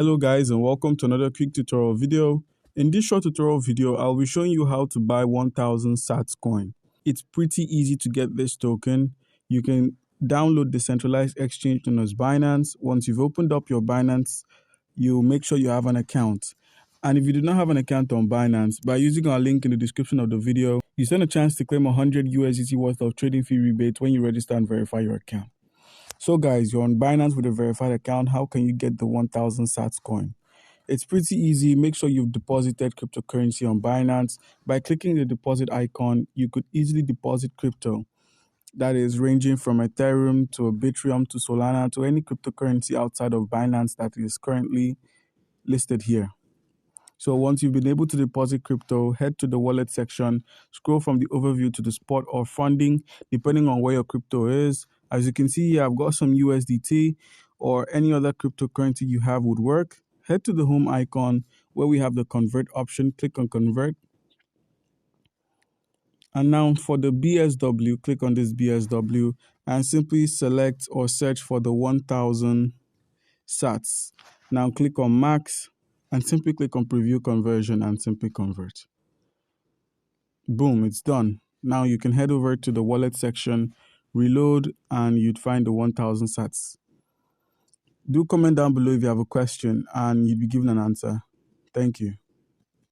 Hello guys and welcome to another quick tutorial video. In this short tutorial video, I'll be showing you how to buy 1000 Sats coin. It's pretty easy to get this token. You can download the centralized exchange known as Binance. Once you've opened up your Binance, you make sure you have an account. And if you do not have an account on Binance, by using our link in the description of the video, you stand a chance to claim 100 USDT worth of trading fee rebate when you register and verify your account. So guys, you're on Binance with a verified account. How can you get the 1000 Sats coin? It's pretty easy. Make sure you've deposited cryptocurrency on Binance. By clicking the deposit icon, you could easily deposit crypto. That is ranging from Ethereum to Ethereum to Solana to any cryptocurrency outside of Binance that is currently listed here. So once you've been able to deposit crypto, head to the wallet section, scroll from the overview to the spot or funding, depending on where your crypto is. As you can see here, I've got some USDT or any other cryptocurrency you have would work. Head to the home icon where we have the convert option, click on convert. And now for the BSW, click on this BSW and simply select or search for the 1000 Sats. Now click on max and simply click on preview conversion and simply convert. Boom, it's done. Now you can head over to the wallet section, reload, and you'd find the 1000 Sats. Do comment down below if you have a question and you'd be given an answer. Thank you.